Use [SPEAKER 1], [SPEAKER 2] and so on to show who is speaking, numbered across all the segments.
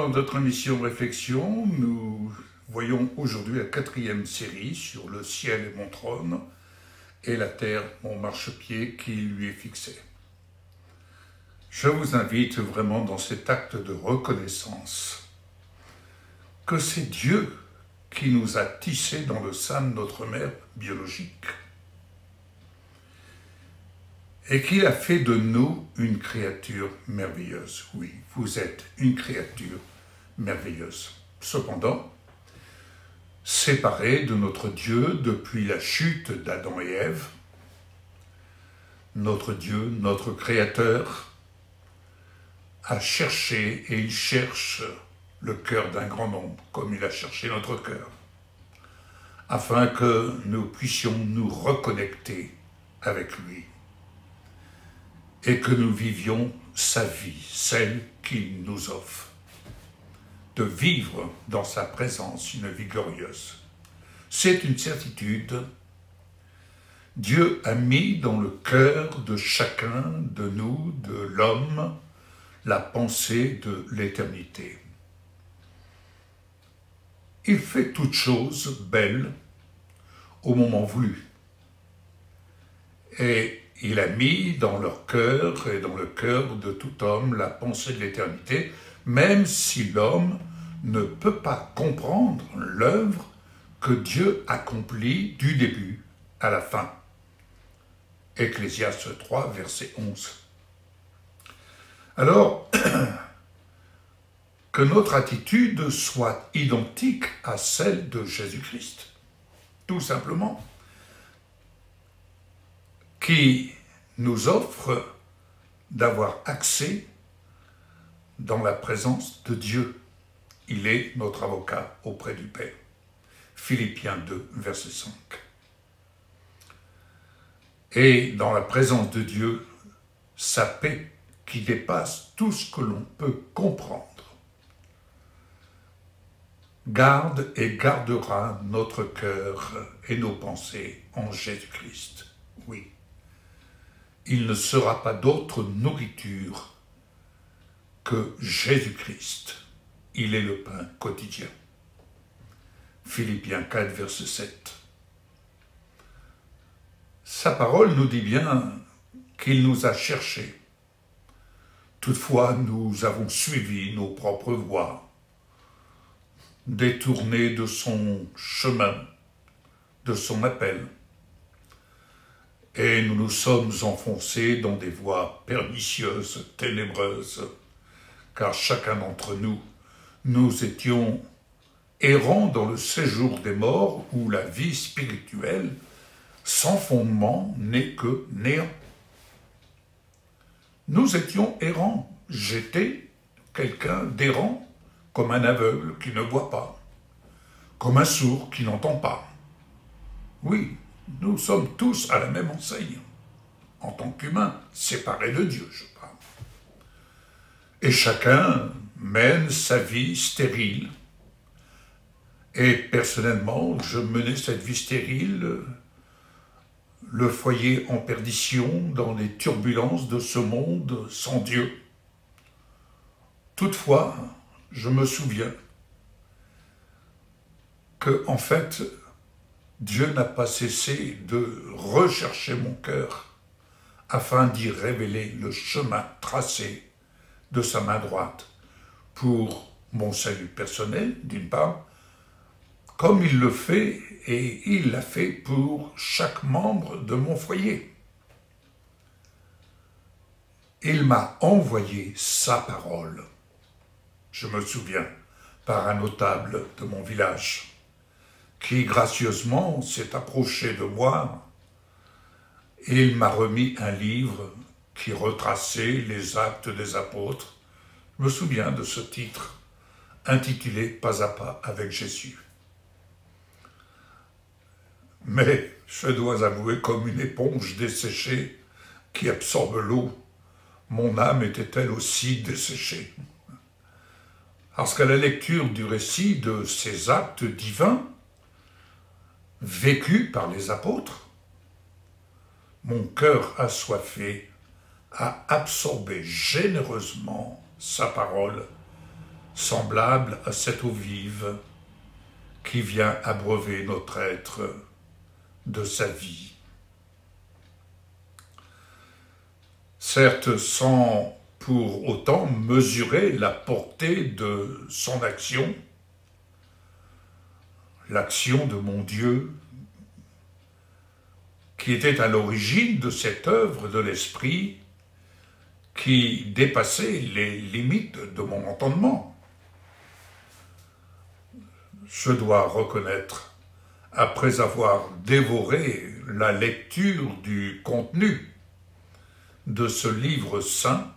[SPEAKER 1] dans notre émission Réflexion. Nous voyons aujourd'hui la 4e série sur le ciel est mon trône et la terre mon marchepied qui lui est fixé. Je vous invite vraiment dans cet acte de reconnaissance que c'est Dieu qui nous a tissés dans le sein de notre mère biologique et qu'il a fait de nous une créature merveilleuse. Oui, vous êtes une créature merveilleuse. Cependant, séparés de notre Dieu depuis la chute d'Adam et Ève, notre Dieu, notre Créateur, a cherché et il cherche le cœur d'un grand nombre, comme il a cherché notre cœur, afin que nous puissions nous reconnecter avec lui et que nous vivions sa vie, celle qu'il nous offre, de vivre dans sa présence une vie glorieuse. C'est une certitude. Dieu a mis dans le cœur de chacun de nous, de l'homme, la pensée de l'éternité. Il fait toutes choses belles au moment voulu. Et il a mis dans leur cœur et dans le cœur de tout homme la pensée de l'éternité, même si l'homme ne peut pas comprendre l'œuvre que Dieu accomplit du début à la fin. Ecclésiaste 3, verset 11. Alors, que notre attitude soit identique à celle de Jésus-Christ, tout simplement, qui nous offre d'avoir accès dans la présence de Dieu. Il est notre avocat auprès du Père. Philippiens 2, verset 5. Et dans la présence de Dieu, sa paix qui dépasse tout ce que l'on peut comprendre, garde et gardera notre cœur et nos pensées en Jésus-Christ. Oui. Il ne sera pas d'autre nourriture que Jésus-Christ. Il est le pain quotidien. Philippiens 4, verset 7. Sa parole nous dit bien qu'il nous a cherchés. Toutefois, nous avons suivi nos propres voies, détournés de son chemin, de son appel. Et nous nous sommes enfoncés dans des voies pernicieuses, ténébreuses, car chacun d'entre nous, nous étions errants dans le séjour des morts où la vie spirituelle, sans fondement, n'est que néant. Nous étions errants. J'étais quelqu'un d'errant, comme un aveugle qui ne voit pas, comme un sourd qui n'entend pas. Oui, nous sommes tous à la même enseigne, en tant qu'humains, séparés de Dieu, je parle. Et chacun mène sa vie stérile. Et personnellement, je menais cette vie stérile, le foyer en perdition, dans les turbulences de ce monde sans Dieu. Toutefois, je me souviens que, en fait, Dieu n'a pas cessé de rechercher mon cœur afin d'y révéler le chemin tracé de sa main droite pour mon salut personnel, d'une part, comme il le fait et il l'a fait pour chaque membre de mon foyer. Il m'a envoyé sa parole, je me souviens, par un notable de mon village, qui gracieusement s'est approché de moi et il m'a remis un livre qui retraçait les actes des apôtres. Je me souviens de ce titre, intitulé « Pas à pas avec Jésus ». Mais je dois avouer, comme une éponge desséchée qui absorbe l'eau, mon âme était elle aussi desséchée. Parce qu'à la lecture du récit de ces actes divins, vécus par les apôtres, mon cœur assoiffé a absorbé généreusement sa parole semblable à cette eau vive qui vient abreuver notre être de sa vie. Certes, sans pour autant mesurer la portée de son action, l'action de mon Dieu, qui était à l'origine de cette œuvre de l'Esprit qui dépassait les limites de mon entendement. Je dois reconnaître, après avoir dévoré la lecture du contenu de ce livre saint,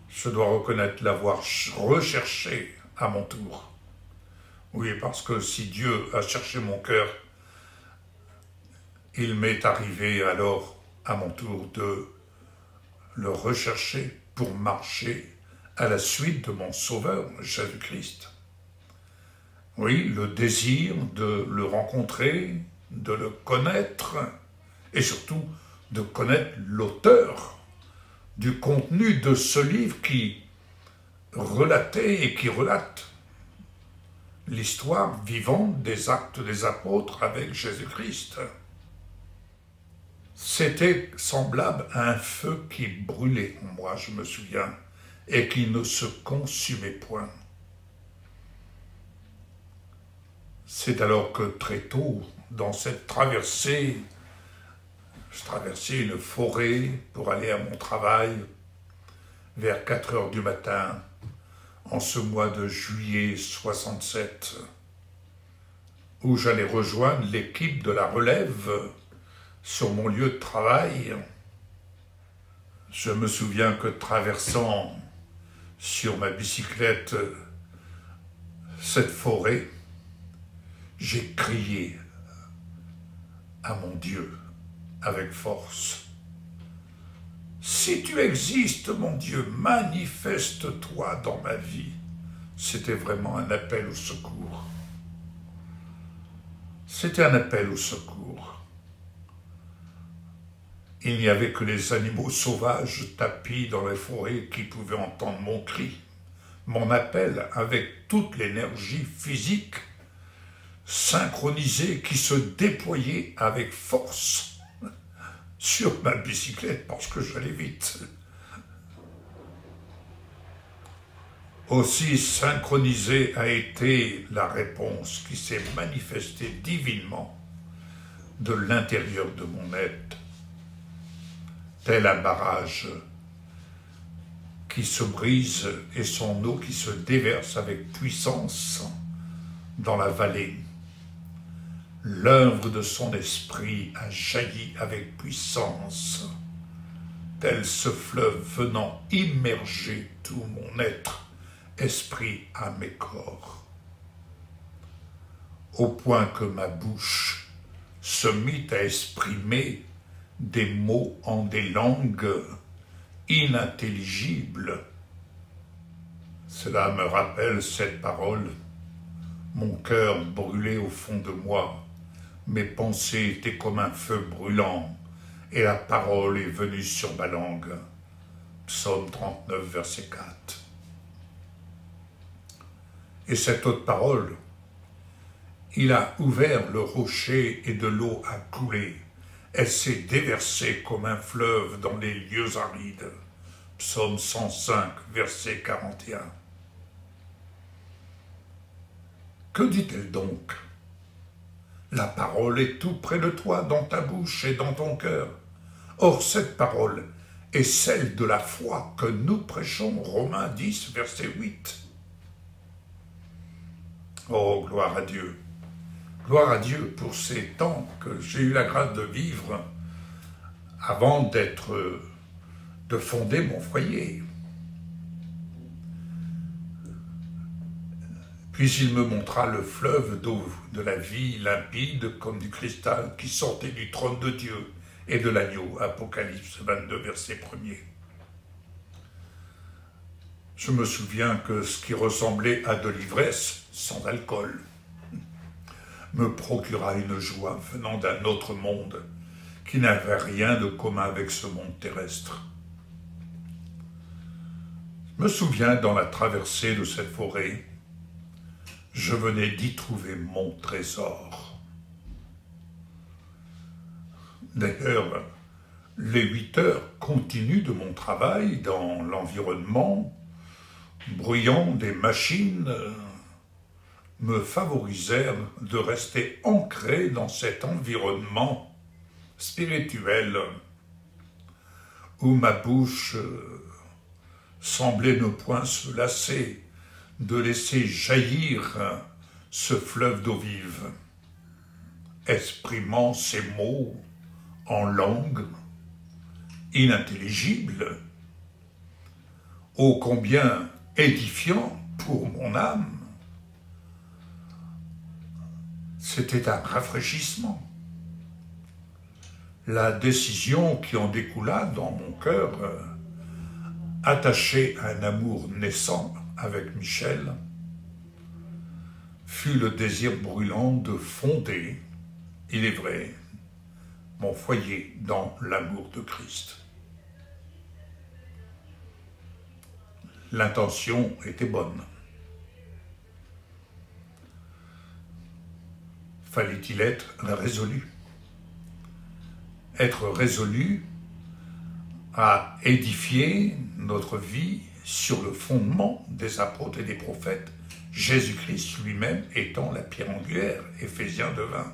[SPEAKER 1] je dois reconnaître l'avoir recherché à mon tour. Oui, parce que si Dieu a cherché mon cœur, il m'est arrivé alors à mon tour de le rechercher pour marcher à la suite de mon Sauveur, Jésus-Christ. Oui, le désir de le rencontrer, de le connaître, et surtout de connaître l'auteur du contenu de ce livre qui relatait et qui relate l'histoire vivante des actes des apôtres avec Jésus-Christ. C'était semblable à un feu qui brûlait en moi, je me souviens, et qui ne se consumait point. C'est alors que très tôt, dans cette traversée, je traversais une forêt pour aller à mon travail, vers 4 heures du matin, en ce mois de juillet 67, où j'allais rejoindre l'équipe de la relève sur mon lieu de travail. Je me souviens que traversant sur ma bicyclette cette forêt, j'ai crié à mon Dieu avec force. Si tu existes, mon Dieu, manifeste-toi dans ma vie. C'était vraiment un appel au secours. C'était un appel au secours. Il n'y avait que les animaux sauvages tapis dans les forêts qui pouvaient entendre mon cri, mon appel avec toute l'énergie physique synchronisée qui se déployait avec force sur ma bicyclette parce que j'allais vite. Aussi synchronisée a été la réponse qui s'est manifestée divinement de l'intérieur de mon être, tel un barrage qui se brise et son eau qui se déverse avec puissance dans la vallée. L'œuvre de son esprit a jailli avec puissance, tel ce fleuve venant immerger tout mon être, esprit, âme et corps, au point que ma bouche se mit à exprimer des mots en des langues inintelligibles. Cela me rappelle cette parole. Mon cœur brûlait au fond de moi. Mes pensées étaient comme un feu brûlant, et la parole est venue sur ma langue. Psaume 39, verset 4. Et cette autre parole, il a ouvert le rocher et de l'eau a coulé. Elle s'est déversée comme un fleuve dans les lieux arides. Psaume 105, verset 41. Que dit-elle donc? La parole est tout près de toi, dans ta bouche et dans ton cœur. Or, cette parole est celle de la foi que nous prêchons, Romains 10, verset 8. Oh, gloire à Dieu! Gloire à Dieu pour ces temps que j'ai eu la grâce de vivre avant de fonder mon foyer. Puis il me montra le fleuve d'eau de la vie limpide comme du cristal qui sortait du trône de Dieu et de l'agneau. Apocalypse 22, verset 1er. Je me souviens que ce qui ressemblait à de l'ivresse, sans alcool, me procura une joie venant d'un autre monde qui n'avait rien de commun avec ce monde terrestre. Je me souviens, dans la traversée de cette forêt, je venais d'y trouver mon trésor. D'ailleurs, les 8 heures continues de mon travail dans l'environnement bruyant des machines me favorisèrent de rester ancré dans cet environnement spirituel où ma bouche semblait ne point se lasser de laisser jaillir ce fleuve d'eau vive, exprimant ces mots en langue inintelligible, ô combien édifiant pour mon âme. C'était un rafraîchissement. La décision qui en découla dans mon cœur, attaché à un amour naissant avec Michel, fut le désir brûlant de fonder, il est vrai, mon foyer dans l'amour de Christ. L'intention était bonne. Fallait-il être résolu? Être résolu à édifier notre vie sur le fondement des apôtres et des prophètes, Jésus-Christ lui-même étant la pierre angulaire, Éphésiens 2:20.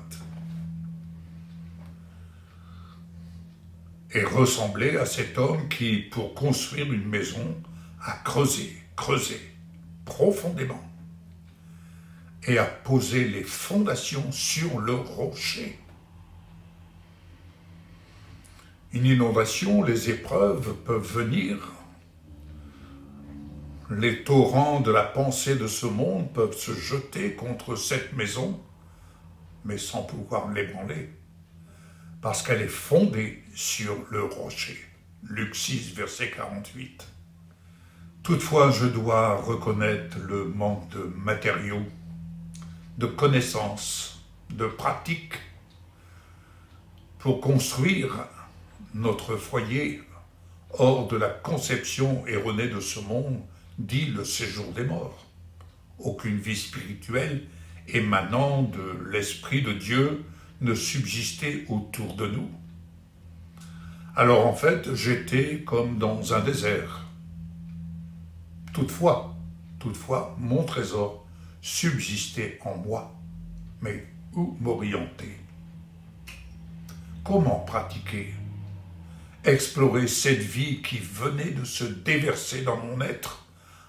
[SPEAKER 1] Et ressembler à cet homme qui, pour construire une maison, a creusé profondément et a posé les fondations sur le rocher. Une inondation, les épreuves peuvent venir, les torrents de la pensée de ce monde peuvent se jeter contre cette maison, mais sans pouvoir l'ébranler, parce qu'elle est fondée sur le rocher. Luc 6, verset 48. Toutefois, je dois reconnaître le manque de matériaux, de connaissances, de pratiques pour construire notre foyer hors de la conception erronée de ce monde, dit le séjour des morts. Aucune vie spirituelle émanant de l'Esprit de Dieu ne subsistait autour de nous. Alors en fait, j'étais comme dans un désert. Toutefois, mon trésor subsistait en moi. Mais où m'orienter? Comment pratiquer? Explorer cette vie qui venait de se déverser dans mon être,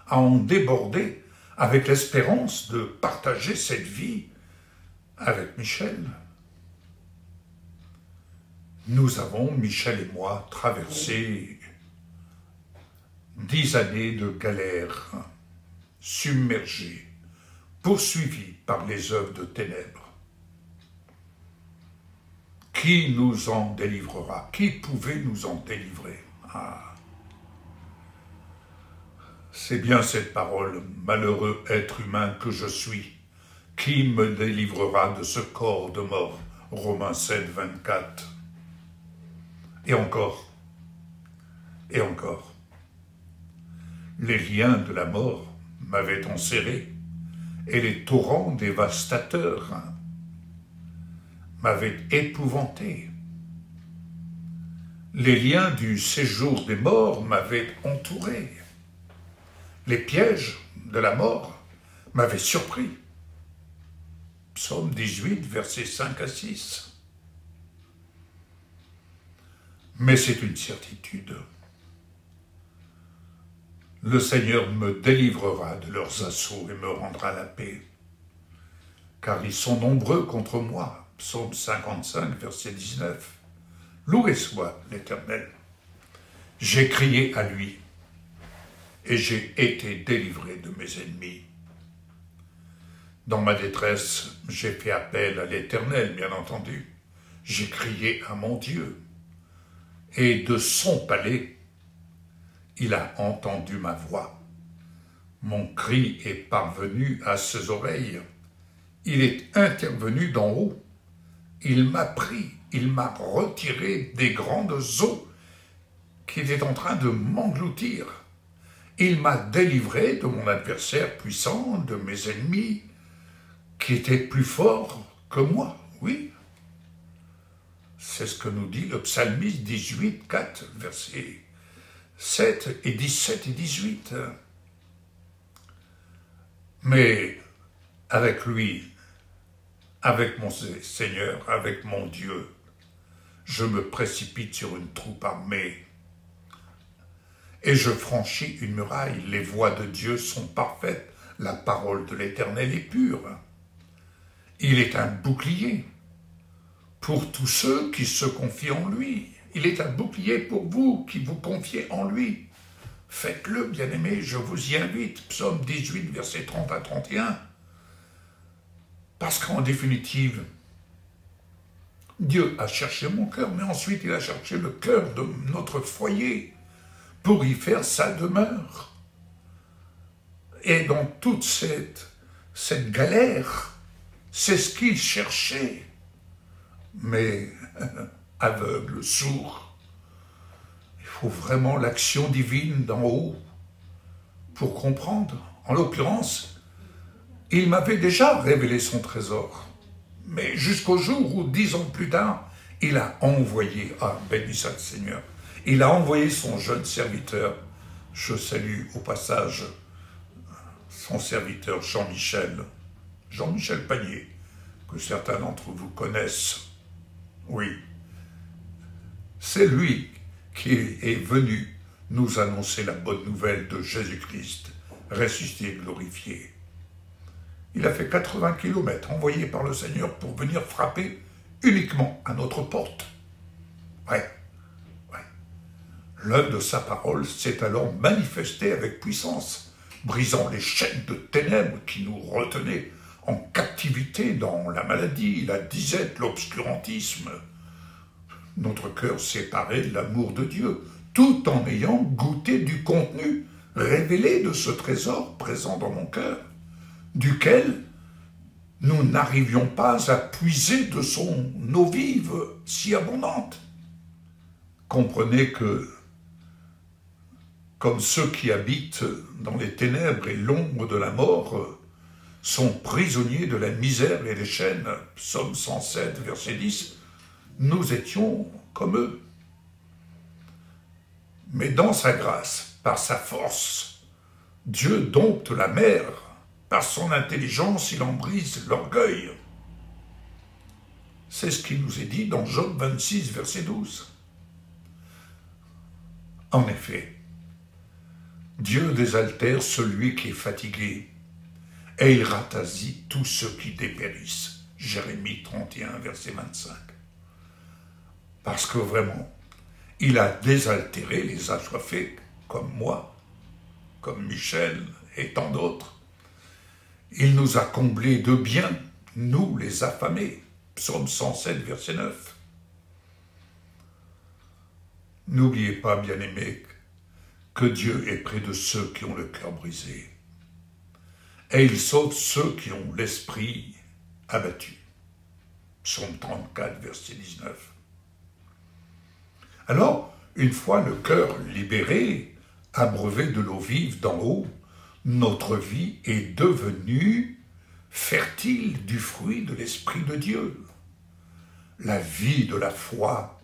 [SPEAKER 1] à en déborder avec l'espérance de partager cette vie avec Michel. Nous avons, Michel et moi, traversé 10 années de galère, submergés, poursuivis par les œuvres de ténèbres. Qui nous en délivrera? Qui pouvait nous en délivrer? C'est bien cette parole, malheureux être humain que je suis, qui me délivrera de ce corps de mort? Romains 7, 24. Et encore, les liens de la mort m'avaient enserré, et les torrents dévastateurs m'avaient épouvanté. Les liens du séjour des morts m'avaient entouré. Les pièges de la mort m'avaient surpris. Psaume 18, versets 5 à 6. Mais c'est une certitude. Le Seigneur me délivrera de leurs assauts et me rendra la paix. Car ils sont nombreux contre moi. Psaume 55, verset 19. Loué soit l'Éternel. J'ai crié à lui et j'ai été délivré de mes ennemis. Dans ma détresse, j'ai fait appel à l'Éternel, bien entendu. J'ai crié à mon Dieu. Et de son palais, il a entendu ma voix. Mon cri est parvenu à ses oreilles. Il est intervenu d'en haut. Il m'a pris, il m'a retiré des grandes eaux qui étaient en train de m'engloutir. Il m'a délivré de mon adversaire puissant, de mes ennemis, qui étaient plus forts que moi, oui. C'est ce que nous dit le psalmiste 18, 4, versets 7 et 17 et 18. Mais avec lui, avec mon Seigneur, avec mon Dieu, je me précipite sur une troupe armée et je franchis une muraille. Les voies de Dieu sont parfaites, la parole de l'Éternel est pure. Il est un bouclier pour tous ceux qui se confient en lui. Il est un bouclier pour vous qui vous confiez en lui. Faites-le, bien-aimés, je vous y invite. Psaume 18, versets 30 à 31. Parce qu'en définitive, Dieu a cherché mon cœur, mais ensuite il a cherché le cœur de notre foyer pour y faire sa demeure. Et dans toute cette galère, c'est ce qu'il cherchait. Mais aveugle, sourd, il faut vraiment l'action divine d'en haut pour comprendre. En l'occurrence, il m'avait déjà révélé son trésor. Mais jusqu'au jour où, 10 ans plus tard, il a envoyé, béni soit le Seigneur, il a envoyé son jeune serviteur, je salue au passage son serviteur Jean-Michel Panier, que certains d'entre vous connaissent. Oui, c'est lui qui est venu nous annoncer la bonne nouvelle de Jésus-Christ, ressuscité et glorifié. Il a fait 80 km envoyé par le Seigneur pour venir frapper uniquement à notre porte. Ouais. L'œuvre de sa parole s'est alors manifestée avec puissance, brisant les chaînes de ténèbres qui nous retenaient en captivité dans la maladie, la disette, l'obscurantisme. Notre cœur séparé de l'amour de Dieu, tout en ayant goûté du contenu révélé de ce trésor présent dans mon cœur, duquel nous n'arrivions pas à puiser de son eau vive si abondante. Comprenez que, comme ceux qui habitent dans les ténèbres et l'ombre de la mort sont prisonniers de la misère et des chaînes, Psaume 107, verset 10, nous étions comme eux. Mais dans sa grâce, par sa force, Dieu dompte la mer. Par son intelligence, il en brise l'orgueil. C'est ce qui nous est dit dans Job 26, verset 12. En effet, Dieu désaltère celui qui est fatigué, et il rattasie tous ceux qui dépérissent. Jérémie 31, verset 25. Parce que vraiment, il a désaltéré les assoiffés, comme moi, comme Michel et tant d'autres. Il nous a comblés de bien, nous les affamés. Psaume 107, verset 9. N'oubliez pas, bien-aimés, que Dieu est près de ceux qui ont le cœur brisé. Et il sauve ceux qui ont l'esprit abattu. Psaume 34, verset 19. Alors, une fois le cœur libéré, abreuvé de l'eau vive d'en haut, notre vie est devenue fertile du fruit de l'Esprit de Dieu. La vie de la foi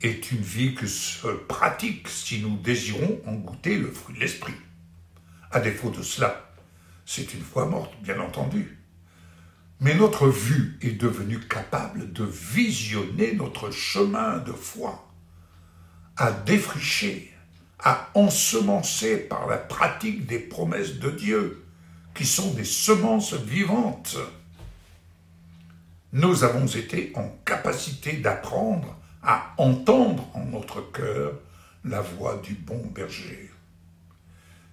[SPEAKER 1] est une vie qui se pratique si nous désirons en goûter le fruit de l'Esprit. À défaut de cela, c'est une foi morte, bien entendu. Mais notre vue est devenue capable de visionner notre chemin de foi, à défricher, à ensemencer par la pratique des promesses de Dieu, qui sont des semences vivantes. Nous avons été en capacité d'apprendre à entendre en notre cœur la voix du bon berger.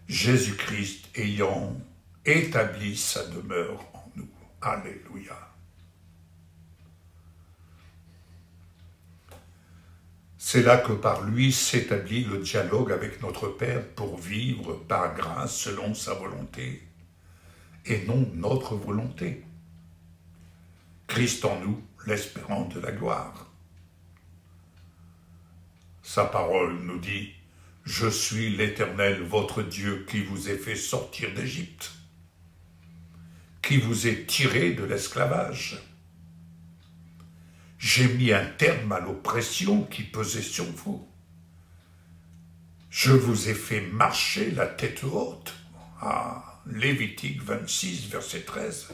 [SPEAKER 1] Jésus-Christ ayant établi sa demeure en nous. Alléluia. C'est là que par lui s'établit le dialogue avec notre Père pour vivre par grâce selon sa volonté et non notre volonté. Christ en nous, l'espérance de la gloire. Sa parole nous dit « Je suis l'Éternel, votre Dieu, qui vous ai fait sortir d'Égypte, qui vous ai tiré de l'esclavage. J'ai mis un terme à l'oppression qui pesait sur vous. Je vous ai fait marcher la tête haute. Ah, Lévitique 26, verset 13.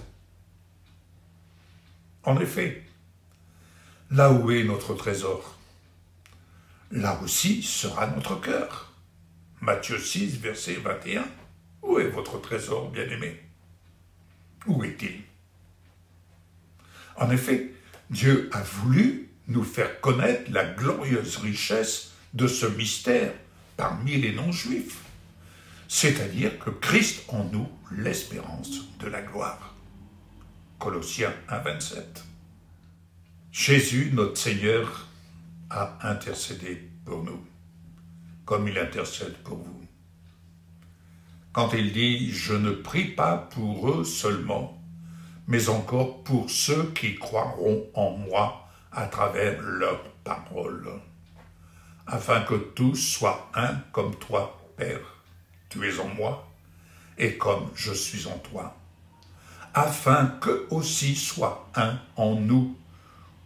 [SPEAKER 1] En effet, là où est notre trésor, là aussi sera notre cœur. Matthieu 6, verset 21. Où est votre trésor, bien-aimé? Où est-il? En effet, Dieu a voulu nous faire connaître la glorieuse richesse de ce mystère parmi les non-juifs, c'est-à-dire que Christ en nous, l'espérance de la gloire. Colossiens 1, 27. Jésus, notre Seigneur, a intercédé pour nous, comme il intercède pour vous. Quand il dit « Je ne prie pas pour eux seulement, mais encore pour ceux qui croiront en moi à travers leur parole, afin que tous soient un comme toi, Père, tu es en moi, et comme je suis en toi, afin qu'eux aussi soient un en nous,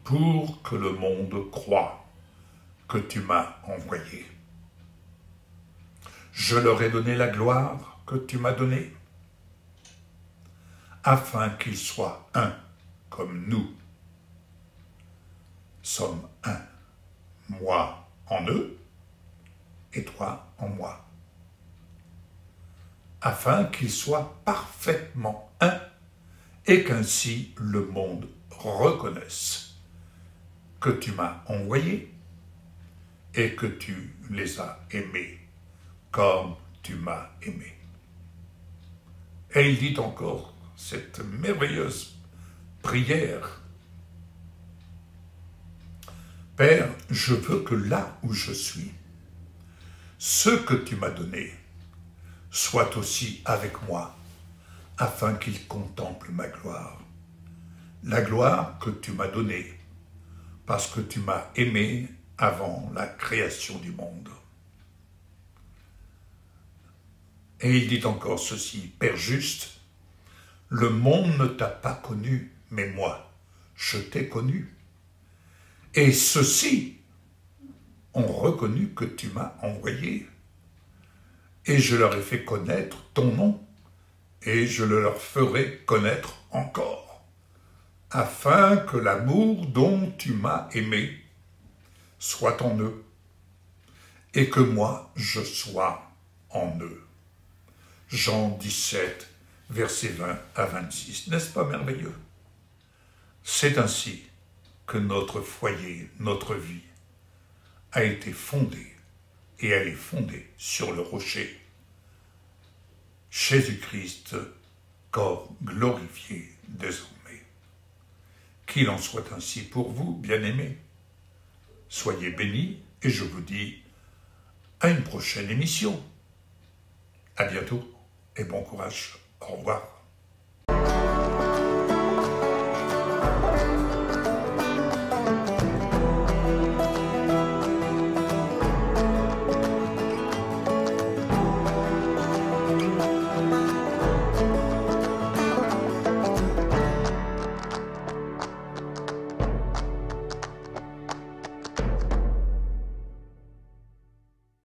[SPEAKER 1] pour que le monde croie que tu m'as envoyé. Je leur ai donné la gloire que tu m'as donnée, afin qu'ils soient un comme nous sommes un, moi en eux et toi en moi, afin qu'ils soient parfaitement un et qu'ainsi le monde reconnaisse que tu m'as envoyé et que tu les as aimés comme tu m'as aimé. Et il dit encore cette merveilleuse prière. Père, je veux que là où je suis, ce que tu m'as donné soit aussi avec moi, afin qu'ils contemplent ma gloire. La gloire que tu m'as donnée, parce que tu m'as aimé avant la création du monde. Et il dit encore ceci, Père juste, le monde ne t'a pas connu, mais moi, je t'ai connu. Et ceux-ci ont reconnu que tu m'as envoyé. Et je leur ai fait connaître ton nom, et je le leur ferai connaître encore, afin que l'amour dont tu m'as aimé soit en eux, et que moi je sois en eux. Jean 17, versets 20 à 26. N'est-ce pas merveilleux? C'est ainsi que notre foyer, notre vie, a été fondée, et elle est fondée sur le rocher. Jésus-Christ, corps glorifié désormais. Qu'il en soit ainsi pour vous, bien-aimés. Soyez bénis, et je vous dis à une prochaine émission. À bientôt, et bon courage. Au revoir.